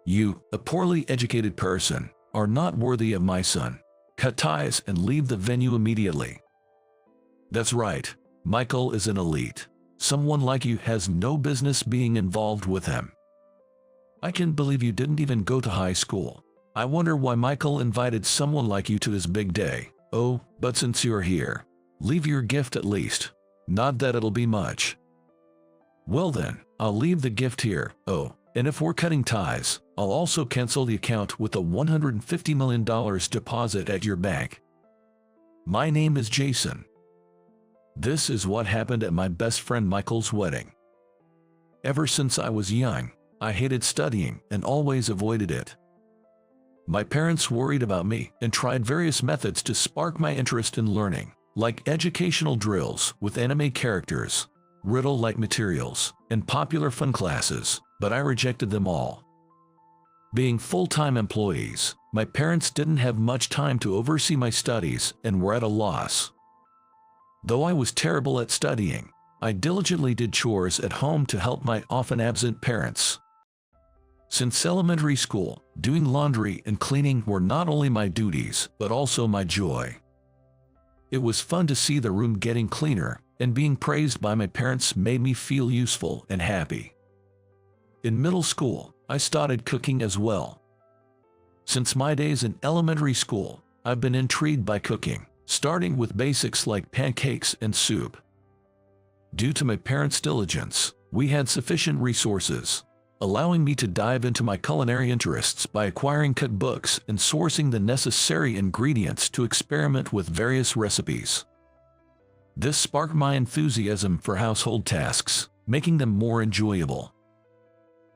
You, a poorly educated person, are not worthy of my son. Cut ties and leave the venue immediately. That's right, Michael is an elite. Someone like you has no business being involved with him. I can't believe you didn't even go to high school. I wonder why Michael invited someone like you to his big day. Oh, but since you're here, leave your gift at least. Not that it'll be much. Well then, I'll leave the gift here. Oh, and if we're cutting ties, I'll also cancel the account with a $150 million deposit at your bank. My name is Jason. This is what happened at my best friend Michael's wedding. Ever since I was young, I hated studying and always avoided it. My parents worried about me and tried various methods to spark my interest in learning, like educational drills with anime characters, riddle-like materials, and popular fun classes, but I rejected them all. Being full-time employees, my parents didn't have much time to oversee my studies and were at a loss. Though I was terrible at studying, I diligently did chores at home to help my often absent parents. Since elementary school, doing laundry and cleaning were not only my duties, but also my joy. It was fun to see the room getting cleaner, and being praised by my parents made me feel useful and happy. In middle school, I started cooking as well. Since my days in elementary school, I've been intrigued by cooking, starting with basics like pancakes and soup. Due to my parents' diligence, we had sufficient resources, allowing me to dive into my culinary interests by acquiring cookbooks and sourcing the necessary ingredients to experiment with various recipes. This sparked my enthusiasm for household tasks, making them more enjoyable.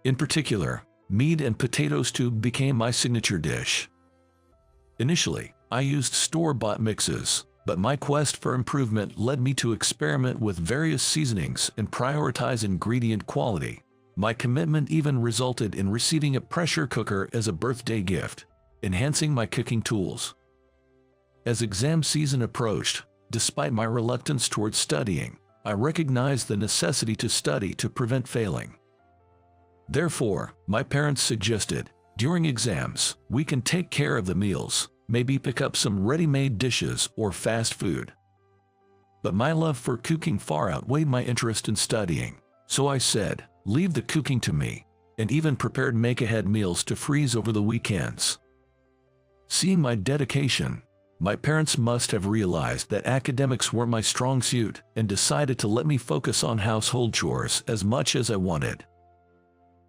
In particular, meat and potato stew became my signature dish. Initially, I used store-bought mixes, but my quest for improvement led me to experiment with various seasonings and prioritize ingredient quality. My commitment even resulted in receiving a pressure cooker as a birthday gift, enhancing my cooking tools. As exam season approached, despite my reluctance towards studying, I recognized the necessity to study to prevent failing. Therefore, my parents suggested, during exams, we can take care of the meals, maybe pick up some ready-made dishes or fast food. But my love for cooking far outweighed my interest in studying, so I said, leave the cooking to me, and even prepared make-ahead meals to freeze over the weekends. Seeing my dedication, my parents must have realized that academics weren't my strong suit and decided to let me focus on household chores as much as I wanted.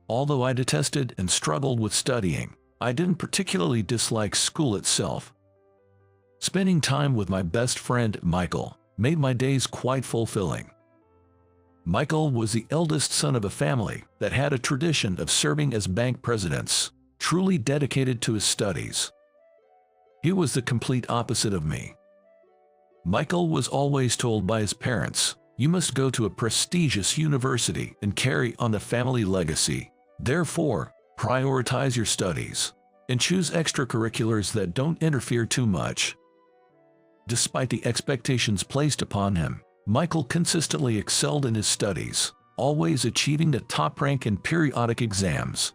Although I detested and struggled with studying, I didn't particularly dislike school itself. Spending time with my best friend, Michael, made my days quite fulfilling. Michael was the eldest son of a family that had a tradition of serving as bank presidents, truly dedicated to his studies. He was the complete opposite of me. Michael was always told by his parents, "You must go to a prestigious university and carry on the family legacy. Therefore, prioritize your studies and choose extracurriculars that don't interfere too much." Despite the expectations placed upon him, Michael consistently excelled in his studies, always achieving the top rank in periodic exams.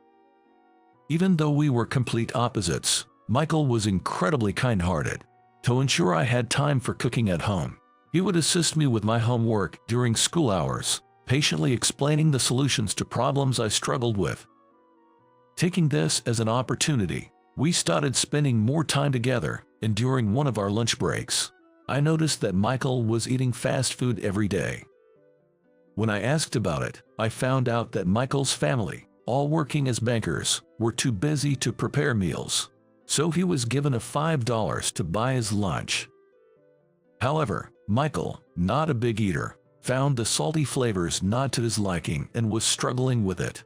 Even though we were complete opposites, Michael was incredibly kind-hearted. To ensure I had time for cooking at home, he would assist me with my homework during school hours, patiently explaining the solutions to problems I struggled with. Taking this as an opportunity, we started spending more time together, and during one of our lunch breaks, I noticed that Michael was eating fast food every day. When I asked about it, I found out that Michael's family, all working as bankers, were too busy to prepare meals, so he was given a $5 to buy his lunch. However, Michael, not a big eater, found the salty flavors not to his liking and was struggling with it.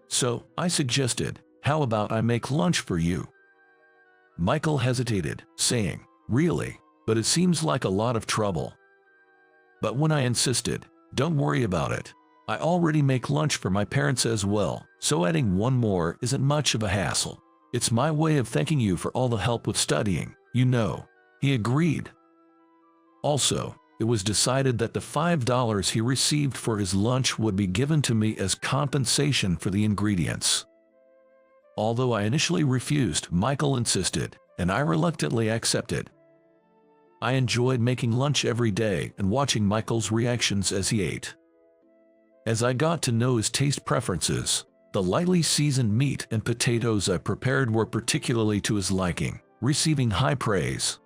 So, I suggested, "How about I make lunch for you?" Michael hesitated, saying, "Really? But it seems like a lot of trouble." But when I insisted, "Don't worry about it. I already make lunch for my parents as well, so adding one more isn't much of a hassle. It's my way of thanking you for all the help with studying, you know." He agreed. Also, it was decided that the $5 he received for his lunch would be given to me as compensation for the ingredients. Although I initially refused, Michael insisted, and I reluctantly accepted. I enjoyed making lunch every day and watching Michael's reactions as he ate. As I got to know his taste preferences, the lightly seasoned meat and potatoes I prepared were particularly to his liking, receiving high praise.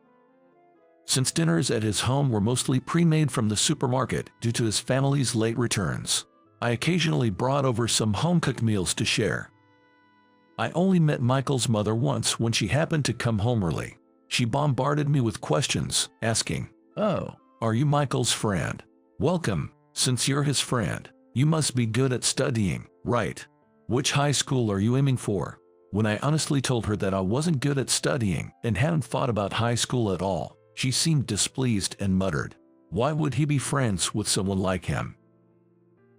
Since dinners at his home were mostly pre-made from the supermarket due to his family's late returns, I occasionally brought over some home-cooked meals to share. I only met Michael's mother once when she happened to come home early. She bombarded me with questions, asking, "Oh, are you Michael's friend? Welcome, since you're his friend. You must be good at studying, right? Which high school are you aiming for?" When I honestly told her that I wasn't good at studying and hadn't thought about high school at all, she seemed displeased and muttered, "Why would he be friends with someone like him?"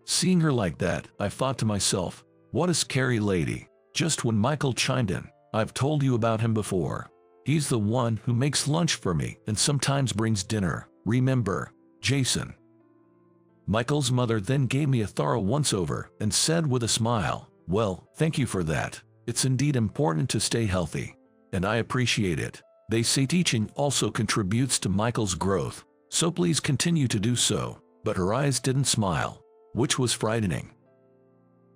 Seeing her like that, I thought to myself, what a scary lady. Just when Michael chimed in, "I've told you about him before. He's the one who makes lunch for me and sometimes brings dinner. Remember, Jason?" Michael's mother then gave me a thorough once-over and said with a smile, "Well, thank you for that. It's indeed important to stay healthy, and I appreciate it. They say teaching also contributes to Michael's growth, so please continue to do so." But her eyes didn't smile, which was frightening.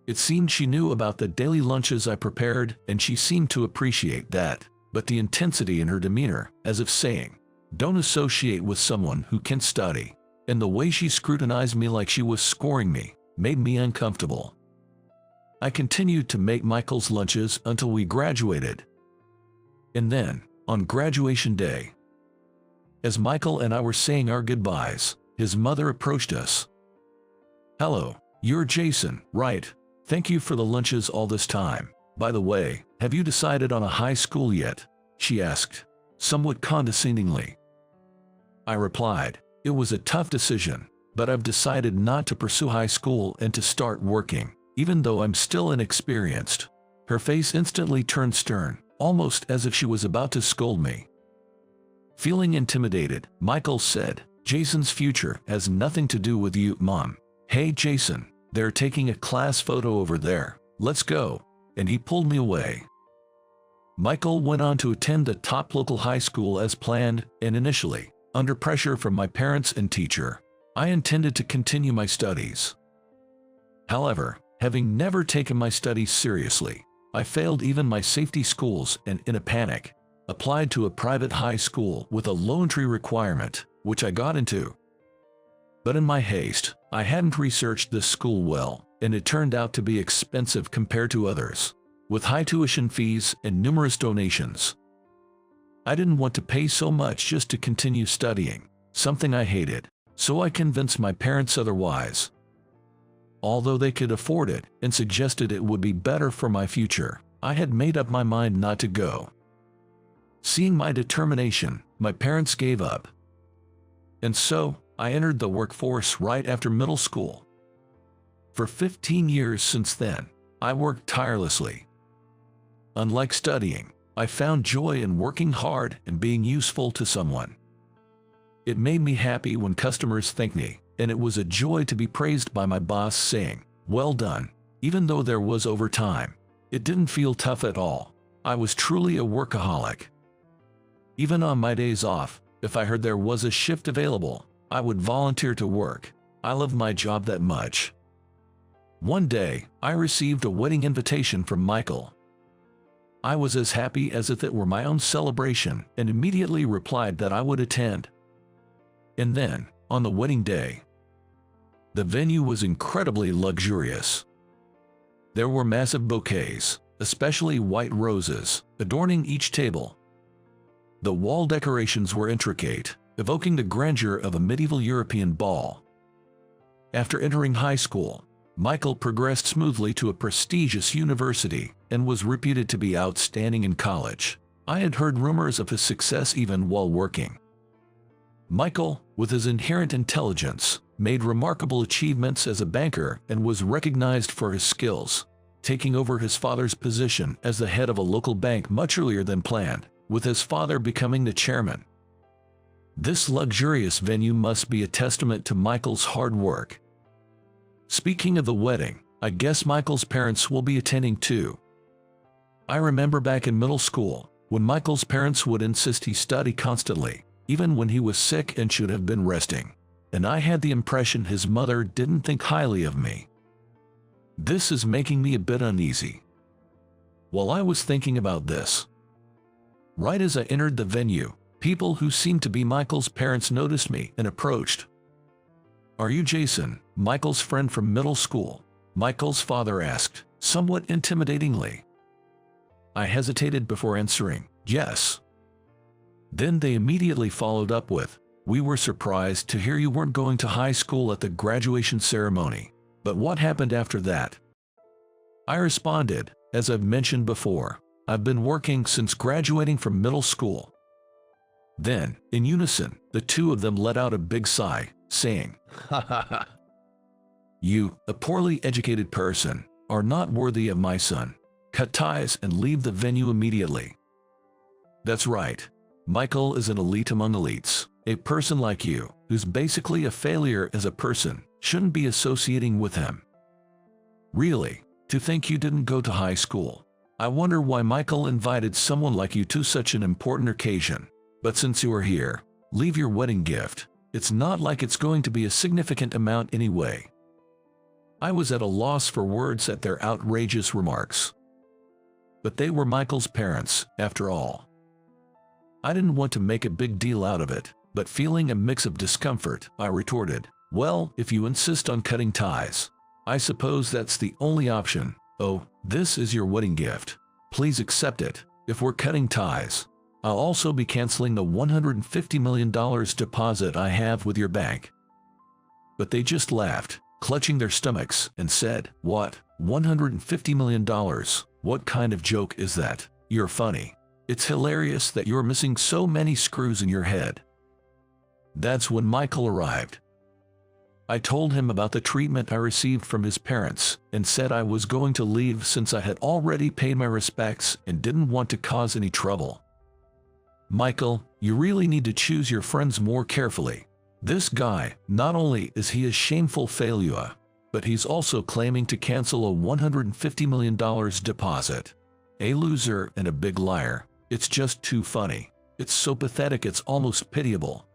It seemed she knew about the daily lunches I prepared, and she seemed to appreciate that, but the intensity in her demeanor, as if saying, "Don't associate with someone who can't study," and the way she scrutinized me like she was scoring me, made me uncomfortable. I continued to make Michael's lunches until we graduated. And then, on graduation day, as Michael and I were saying our goodbyes, his mother approached us. "Hello, you're Jason, right? Thank you for the lunches all this time. By the way, have you decided on a high school yet?" she asked, somewhat condescendingly. I replied, "It was a tough decision, but I've decided not to pursue high school and to start working, even though I'm still inexperienced." Her face instantly turned stern, almost as if she was about to scold me. Feeling intimidated, Michael said, "Jason's future has nothing to do with you, Mom. Hey Jason, they're taking a class photo over there. Let's go." And he pulled me away. Michael went on to attend the top local high school as planned, and initially, under pressure from my parents and teacher, I intended to continue my studies. However, having never taken my studies seriously, I failed even my safety schools and, in a panic, applied to a private high school with a low entry requirement, which I got into. But in my haste, I hadn't researched this school well, and it turned out to be expensive compared to others, with high tuition fees and numerous donations. I didn't want to pay so much just to continue studying, something I hated, so I convinced my parents otherwise. Although they could afford it and suggested it would be better for my future, I had made up my mind not to go. Seeing my determination, my parents gave up. And so, I entered the workforce right after middle school. For 15 years since then, I worked tirelessly. Unlike studying, I found joy in working hard and being useful to someone. It made me happy when customers thanked me, and it was a joy to be praised by my boss saying, "Well done." Even though there was overtime, it didn't feel tough at all. I was truly a workaholic. Even on my days off, if I heard there was a shift available, I would volunteer to work. I loved my job that much. One day, I received a wedding invitation from Michael. I was as happy as if it were my own celebration and immediately replied that I would attend. And then, on the wedding day, the venue was incredibly luxurious. There were massive bouquets, especially white roses, adorning each table. The wall decorations were intricate, evoking the grandeur of a medieval European ball. After entering high school, Michael progressed smoothly to a prestigious university and was reputed to be outstanding in college. I had heard rumors of his success even while working. Michael, with his inherent intelligence, made remarkable achievements as a banker and was recognized for his skills, taking over his father's position as the head of a local bank much earlier than planned, with his father becoming the chairman. This luxurious venue must be a testament to Michael's hard work. Speaking of the wedding, I guess Michael's parents will be attending too. I remember back in middle school, when Michael's parents would insist he study constantly, even when he was sick and should have been resting. And I had the impression his mother didn't think highly of me. This is making me a bit uneasy. While I was thinking about this, right as I entered the venue, people who seemed to be Michael's parents noticed me and approached. "Are you Jason, Michael's friend from middle school?" Michael's father asked, somewhat intimidatingly. I hesitated before answering, "Yes." Then they immediately followed up with, "We were surprised to hear you weren't going to high school at the graduation ceremony. But what happened after that?" I responded, "As I've mentioned before, I've been working since graduating from middle school." Then, in unison, the two of them let out a big sigh, saying, "Ha ha ha. You, a poorly educated person, are not worthy of my son. Cut ties and leave the venue immediately." That's right. Michael is an elite among elites. A person like you, who's basically a failure as a person, shouldn't be associating with him. Really, to think you didn't go to high school. I wonder why Michael invited someone like you to such an important occasion. But since you are here, leave your wedding gift. It's not like it's going to be a significant amount anyway. I was at a loss for words at their outrageous remarks. But they were Michael's parents, after all. I didn't want to make a big deal out of it, but feeling a mix of discomfort, I retorted, "Well, if you insist on cutting ties, I suppose that's the only option. Oh, this is your wedding gift. Please accept it. If we're cutting ties, I'll also be canceling the $150 million deposit I have with your bank." But they just laughed, clutching their stomachs, and said, "What? $150 million? What kind of joke is that? You're funny. It's hilarious that you're missing so many screws in your head." That's when Michael arrived. I told him about the treatment I received from his parents and said I was going to leave since I had already paid my respects and didn't want to cause any trouble. "Michael, you really need to choose your friends more carefully. This guy, not only is he a shameful failure, but he's also claiming to cancel a $150 million deposit. A loser and a big liar. It's just too funny. It's so pathetic it's almost pitiable."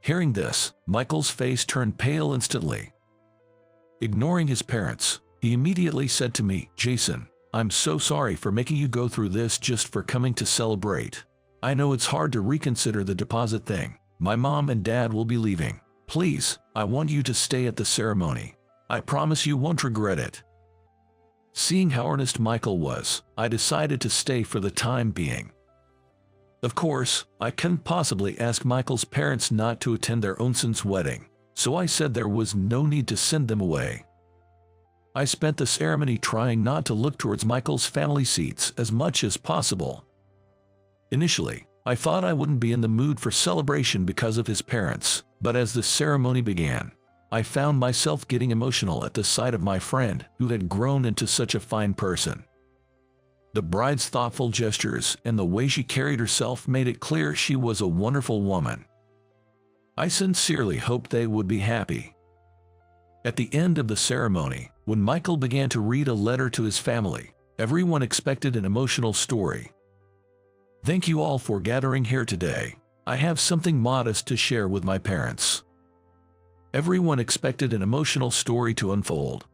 Hearing this, Michael's face turned pale instantly. Ignoring his parents, he immediately said to me, "Jason, I'm so sorry for making you go through this just for coming to celebrate. I know it's hard to reconsider the deposit thing. My mom and dad will be leaving. Please, I want you to stay at the ceremony. I promise you won't regret it." Seeing how earnest Michael was, I decided to stay for the time being. Of course, I couldn't possibly ask Michael's parents not to attend their own son's wedding, so I said there was no need to send them away. I spent the ceremony trying not to look towards Michael's family seats as much as possible. Initially, I thought I wouldn't be in the mood for celebration because of his parents, but as the ceremony began, I found myself getting emotional at the sight of my friend who had grown into such a fine person. The bride's thoughtful gestures and the way she carried herself made it clear she was a wonderful woman. I sincerely hoped they would be happy. At the end of the ceremony, when Michael began to read a letter to his family, everyone expected an emotional story. "Thank you all for gathering here today. I have something modest to share with my parents." Everyone expected an emotional story to unfold.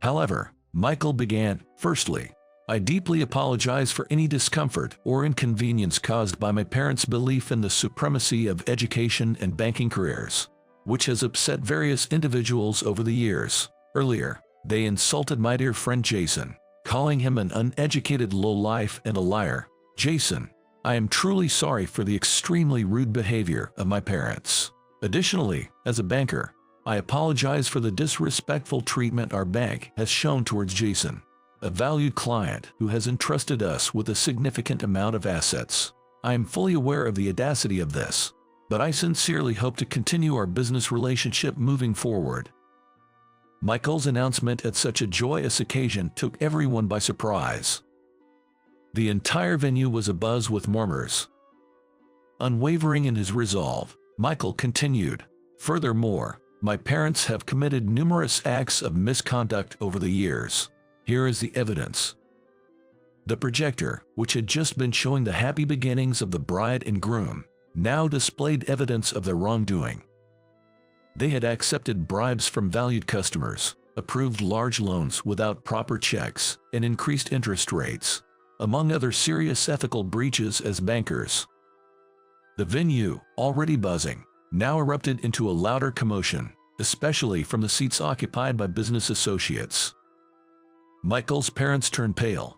However, Michael began, "Firstly, I deeply apologize for any discomfort or inconvenience caused by my parents' belief in the supremacy of education and banking careers, which has upset various individuals over the years. Earlier, they insulted my dear friend Jason, calling him an uneducated lowlife and a liar. Jason, I am truly sorry for the extremely rude behavior of my parents. Additionally, as a banker, I apologize for the disrespectful treatment our bank has shown towards Jason, a valued client who has entrusted us with a significant amount of assets. I am fully aware of the audacity of this, but I sincerely hope to continue our business relationship moving forward." Michael's announcement at such a joyous occasion took everyone by surprise. The entire venue was abuzz with murmurs. Unwavering in his resolve, Michael continued, "Furthermore, my parents have committed numerous acts of misconduct over the years. Here is the evidence." The projector, which had just been showing the happy beginnings of the bride and groom, now displayed evidence of their wrongdoing. They had accepted bribes from valued customers, approved large loans without proper checks, and increased interest rates, among other serious ethical breaches as bankers. The venue, already buzzing, now erupted into a louder commotion, especially from the seats occupied by business associates. Michael's parents turned pale.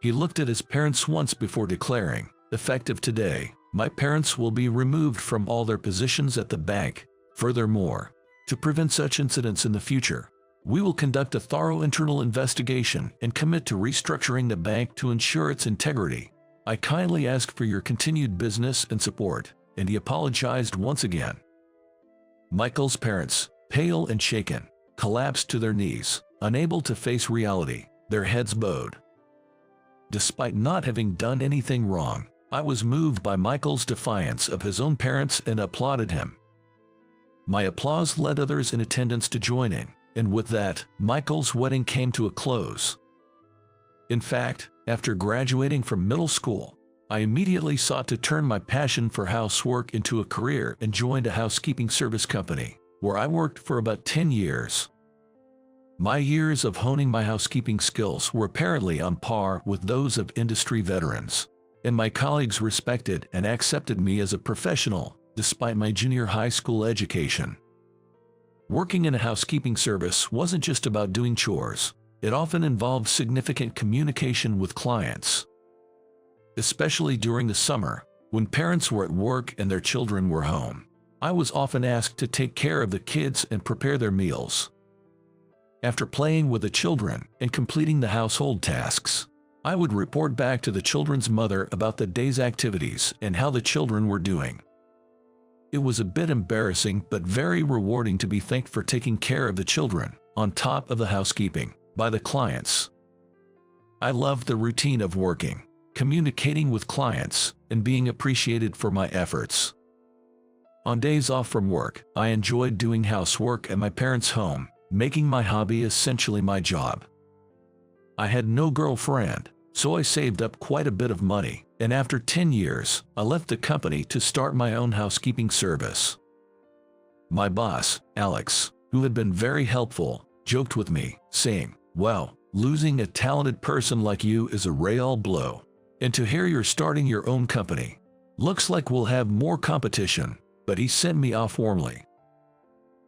He looked at his parents once before declaring, "Effective today, my parents will be removed from all their positions at the bank. Furthermore, to prevent such incidents in the future, we will conduct a thorough internal investigation and commit to restructuring the bank to ensure its integrity. I kindly ask for your continued business and support," and he apologized once again. Michael's parents, pale and shaken, collapsed to their knees, unable to face reality, their heads bowed. Despite not having done anything wrong, I was moved by Michael's defiance of his own parents and applauded him. My applause led others in attendance to join in, and with that, Michael's wedding came to a close. In fact, after graduating from middle school, I immediately sought to turn my passion for housework into a career and joined a housekeeping service company, where I worked for about 10 years. My years of honing my housekeeping skills were apparently on par with those of industry veterans, and my colleagues respected and accepted me as a professional, despite my junior high school education. Working in a housekeeping service wasn't just about doing chores. It often involved significant communication with clients. Especially during the summer, when parents were at work and their children were home, I was often asked to take care of the kids and prepare their meals. After playing with the children and completing the household tasks, I would report back to the children's mother about the day's activities and how the children were doing. It was a bit embarrassing but very rewarding to be thanked for taking care of the children, on top of the housekeeping, by the clients. I loved the routine of working, communicating with clients, and being appreciated for my efforts. On days off from work, I enjoyed doing housework at my parents' home, making my hobby essentially my job. I had no girlfriend, so I saved up quite a bit of money, and after 10 years, I left the company to start my own housekeeping service. My boss, Alex, who had been very helpful, joked with me, saying, "Well, losing a talented person like you is a real blow. And to hear you're starting your own company. Looks like we'll have more competition," but he sent me off warmly.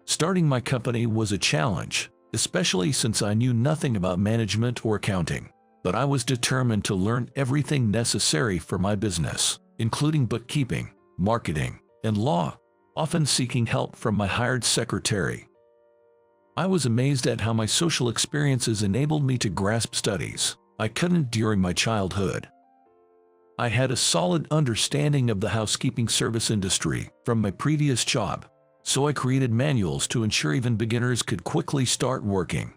Starting my company was a challenge, especially since I knew nothing about management or accounting, but I was determined to learn everything necessary for my business, including bookkeeping, marketing, and law, often seeking help from my hired secretary. I was amazed at how my social experiences enabled me to grasp studies I couldn't during my childhood. I had a solid understanding of the housekeeping service industry from my previous job, so I created manuals to ensure even beginners could quickly start working.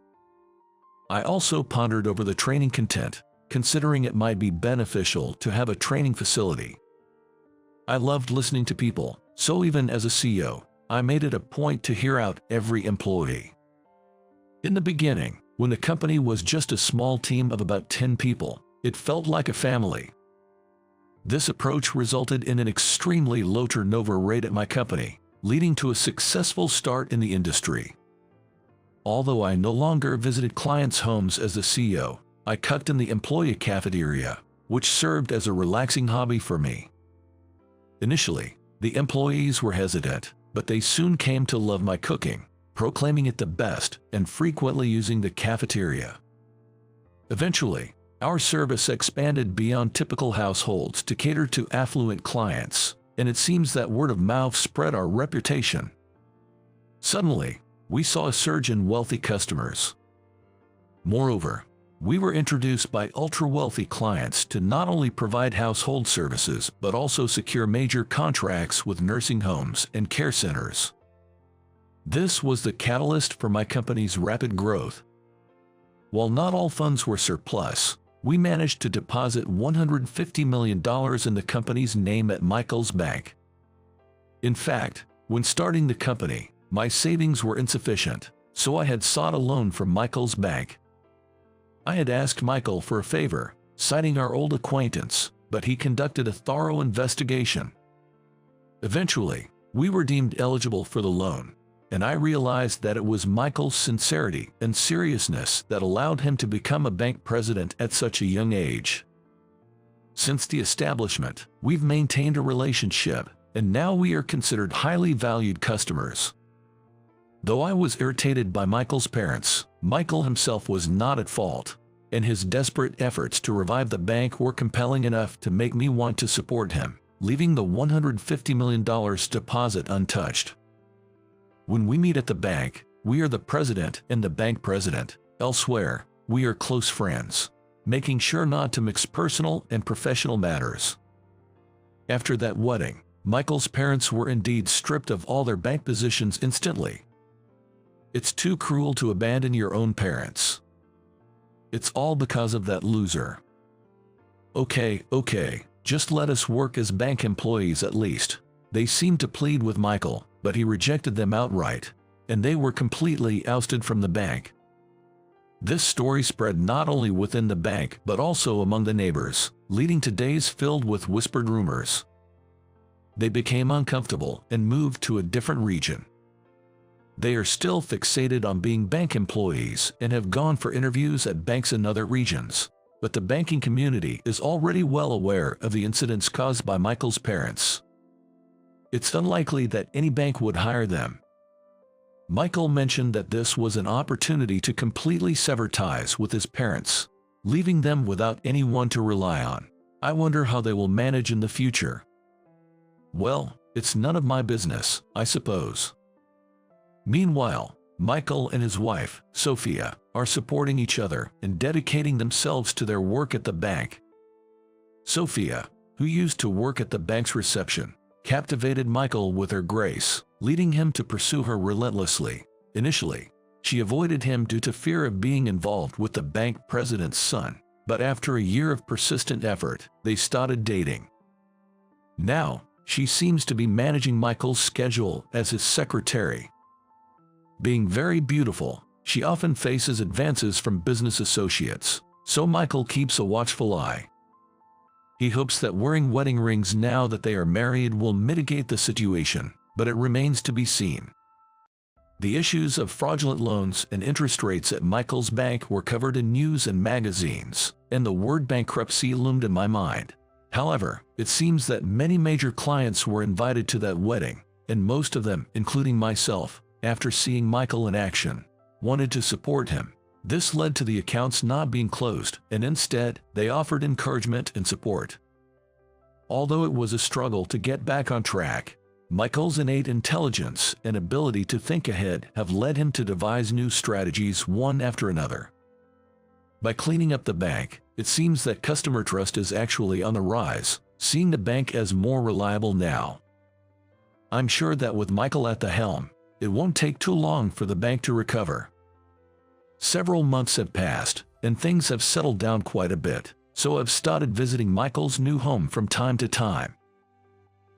I also pondered over the training content, considering it might be beneficial to have a training facility. I loved listening to people, so even as a CEO, I made it a point to hear out every employee. In the beginning, when the company was just a small team of about 10 people, it felt like a family. This approach resulted in an extremely low turnover rate at my company, leading to a successful start in the industry. Although I no longer visited clients' homes as the CEO, I cooked in the employee cafeteria, which served as a relaxing hobby for me. Initially, the employees were hesitant, but they soon came to love my cooking, proclaiming it the best and frequently using the cafeteria. Eventually, our service expanded beyond typical households to cater to affluent clients, and it seems that word of mouth spread our reputation. Suddenly, we saw a surge in wealthy customers. Moreover, we were introduced by ultra-wealthy clients to not only provide household services but also secure major contracts with nursing homes and care centers. This was the catalyst for my company's rapid growth. While not all funds were surplus, we managed to deposit $150 million in the company's name at Michael's Bank. In fact, when starting the company, my savings were insufficient, so I had sought a loan from Michael's Bank. I had asked Michael for a favor, citing our old acquaintance, but he conducted a thorough investigation. Eventually, we were deemed eligible for the loan, and I realized that it was Michael's sincerity and seriousness that allowed him to become a bank president at such a young age. Since the establishment, we've maintained a relationship, and now we are considered highly valued customers. Though I was irritated by Michael's parents, Michael himself was not at fault, and his desperate efforts to revive the bank were compelling enough to make me want to support him, leaving the $150 million deposit untouched. When we meet at the bank, we are the president and the bank president. Elsewhere, we are close friends, making sure not to mix personal and professional matters. After that wedding, Michael's parents were indeed stripped of all their bank positions instantly. It's too cruel to abandon your own parents. It's all because of that loser. Okay, just let us work as bank employees at least. They seemed to plead with Michael, but he rejected them outright, and they were completely ousted from the bank. This story spread not only within the bank but also among the neighbors, leading to days filled with whispered rumors. They became uncomfortable and moved to a different region. They are still fixated on being bank employees and have gone for interviews at banks in other regions, but the banking community is already well aware of the incidents caused by Michael's parents. It's unlikely that any bank would hire them. Michael mentioned that this was an opportunity to completely sever ties with his parents, leaving them without anyone to rely on. I wonder how they will manage in the future. Well, it's none of my business, I suppose. Meanwhile, Michael and his wife, Sophia, are supporting each other and dedicating themselves to their work at the bank. Sophia, who used to work at the bank's reception, captivated Michael with her grace, leading him to pursue her relentlessly. Initially, she avoided him due to fear of being involved with the bank president's son, but after a year of persistent effort, they started dating. Now, she seems to be managing Michael's schedule as his secretary. Being very beautiful, she often faces advances from business associates, so Michael keeps a watchful eye. He hopes that wearing wedding rings now that they are married will mitigate the situation, but it remains to be seen. The issues of fraudulent loans and interest rates at Michael's bank were covered in news and magazines, and the word bankruptcy loomed in my mind. However, it seems that many major clients were invited to that wedding, and most of them, including myself, after seeing Michael in action, wanted to support him. This led to the accounts not being closed, and instead, they offered encouragement and support. Although it was a struggle to get back on track, Michael's innate intelligence and ability to think ahead have led him to devise new strategies one after another. By cleaning up the bank, it seems that customer trust is actually on the rise, seeing the bank as more reliable now. I'm sure that with Michael at the helm, it won't take too long for the bank to recover. Several months have passed, and things have settled down quite a bit, so I've started visiting Michael's new home from time to time.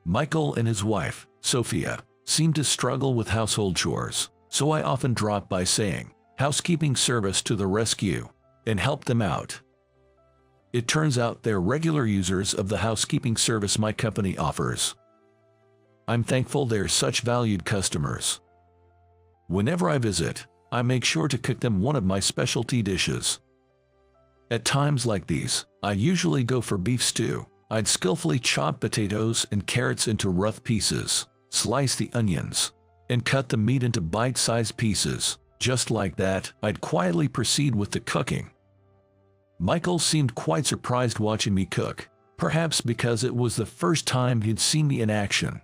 Michael and his wife, Sophia, seem to struggle with household chores, so I often drop by saying, "Housekeeping service to the rescue," and help them out. It turns out they're regular users of the housekeeping service my company offers. I'm thankful they're such valued customers. Whenever I visit, I make sure to cook them one of my specialty dishes. At times like these, I usually go for beef stew. I'd skillfully chop potatoes and carrots into rough pieces, slice the onions, and cut the meat into bite-sized pieces. Just like that, I'd quietly proceed with the cooking. Michael seemed quite surprised watching me cook, perhaps because it was the first time he'd seen me in action.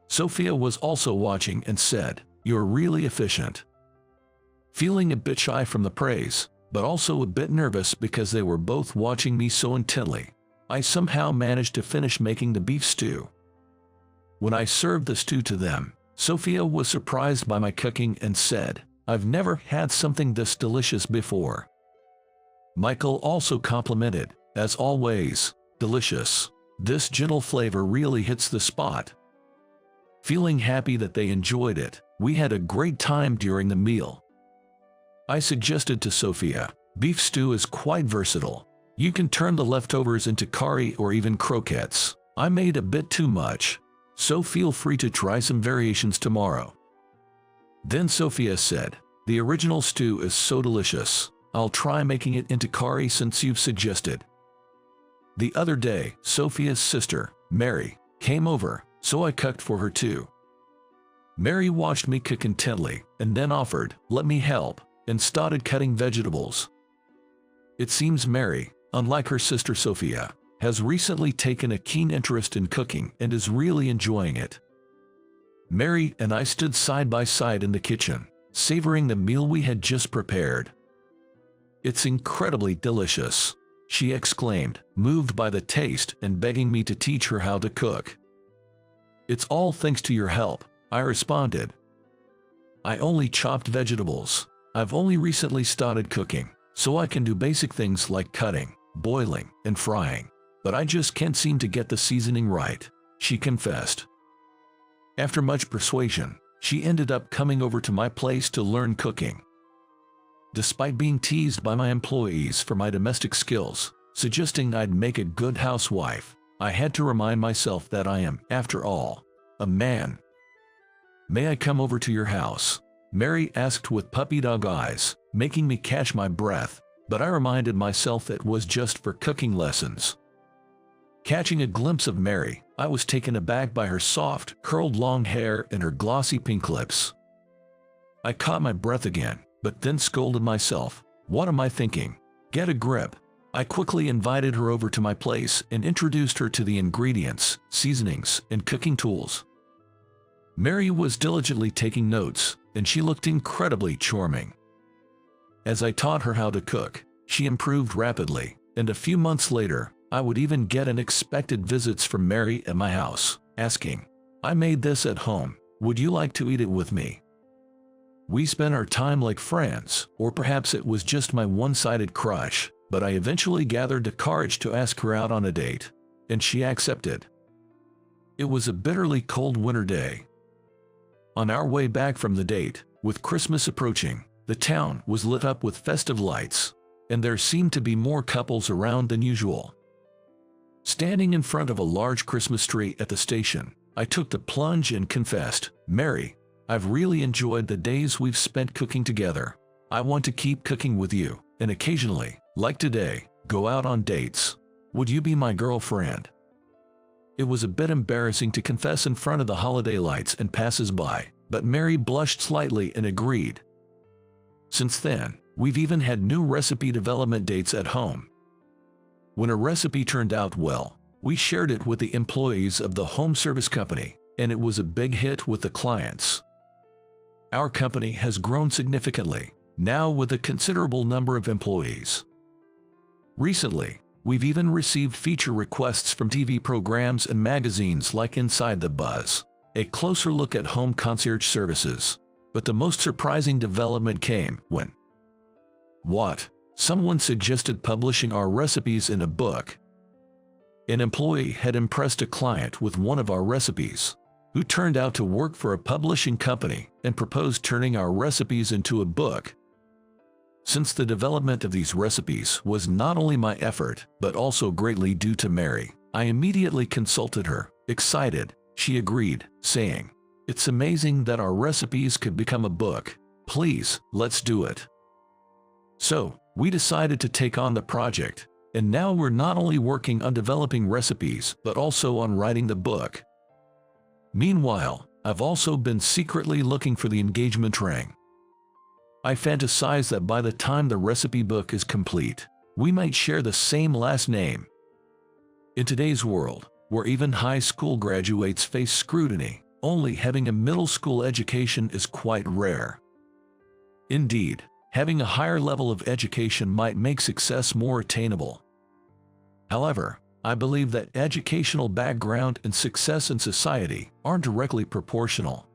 Sophia was also watching and said, "You're really efficient." Feeling a bit shy from the praise, but also a bit nervous because they were both watching me so intently, I somehow managed to finish making the beef stew. When I served the stew to them, Sophia was surprised by my cooking and said, "I've never had something this delicious before." Michael also complimented, "As always, delicious. This gentle flavor really hits the spot." Feeling happy that they enjoyed it, we had a great time during the meal. I suggested to Sophia, "Beef stew is quite versatile. You can turn the leftovers into curry or even croquettes. I made a bit too much, so feel free to try some variations tomorrow." Then Sophia said, "The original stew is so delicious. I'll try making it into curry since you've suggested." The other day, Sophia's sister, Mary, came over, so I cooked for her too. Mary watched me cook intently and then offered, "Let me help," and started cutting vegetables. It seems Mary, unlike her sister Sophia, has recently taken a keen interest in cooking and is really enjoying it. Mary and I stood side by side in the kitchen, savoring the meal we had just prepared. "It's incredibly delicious," she exclaimed, moved by the taste and begging me to teach her how to cook. "It's all thanks to your help," I responded. "I only chopped vegetables. I've only recently started cooking, so I can do basic things like cutting, boiling, and frying, but I just can't seem to get the seasoning right," she confessed. After much persuasion, she ended up coming over to my place to learn cooking. Despite being teased by my employees for my domestic skills, suggesting I'd make a good housewife, I had to remind myself that I am, after all, a man. "May I come over to your house?" Mary asked with puppy dog eyes, making me catch my breath, but I reminded myself it was just for cooking lessons. Catching a glimpse of Mary, I was taken aback by her soft, curled long hair and her glossy pink lips. I caught my breath again, but then scolded myself. What am I thinking? Get a grip. I quickly invited her over to my place and introduced her to the ingredients, seasonings, and cooking tools. Mary was diligently taking notes, and she looked incredibly charming. As I taught her how to cook, she improved rapidly, and a few months later, I would even get unexpected visits from Mary at my house, asking, "I made this at home, would you like to eat it with me?" We spent our time like friends, or perhaps it was just my one-sided crush, but I eventually gathered the courage to ask her out on a date, and she accepted. It was a bitterly cold winter day. On our way back from the date, with Christmas approaching, the town was lit up with festive lights, and there seemed to be more couples around than usual. Standing in front of a large Christmas tree at the station, I took the plunge and confessed, "Mary, I've really enjoyed the days we've spent cooking together. I want to keep cooking with you, and occasionally, like today, go out on dates. Would you be my girlfriend?" It was a bit embarrassing to confess in front of the holiday lights and passers-by, but Mary blushed slightly and agreed. Since then, we've even had new recipe development dates at home. When a recipe turned out well, we shared it with the employees of the home service company, and it was a big hit with the clients. Our company has grown significantly, now with a considerable number of employees. Recently, we've even received feature requests from TV programs and magazines like Inside the Buzz, a closer look at home concierge services. But the most surprising development came when someone suggested publishing our recipes in a book. An employee had impressed a client with one of our recipes, who turned out to work for a publishing company and proposed turning our recipes into a book. Since the development of these recipes was not only my effort, but also greatly due to Mary, I immediately consulted her. Excited, she agreed, saying, "It's amazing that our recipes could become a book. Please, let's do it." So, we decided to take on the project, and now we're not only working on developing recipes, but also on writing the book. Meanwhile, I've also been secretly looking for the engagement ring. I fantasize that by the time the recipe book is complete, we might share the same last name. In today's world, where even high school graduates face scrutiny, only having a middle school education is quite rare. Indeed, having a higher level of education might make success more attainable. However, I believe that educational background and success in society aren't directly proportional.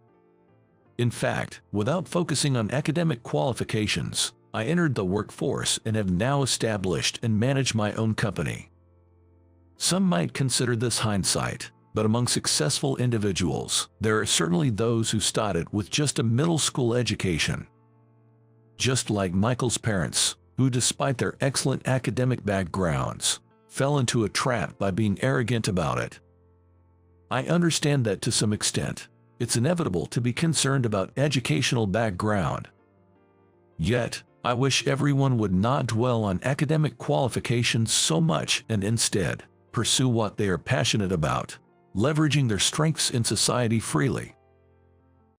In fact, without focusing on academic qualifications, I entered the workforce and have now established and managed my own company. Some might consider this hindsight, but among successful individuals, there are certainly those who started with just a middle school education. Just like Michael's parents, who, despite their excellent academic backgrounds, fell into a trap by being arrogant about it. I understand that to some extent, it's inevitable to be concerned about educational background. Yet, I wish everyone would not dwell on academic qualifications so much and instead pursue what they are passionate about, leveraging their strengths in society freely.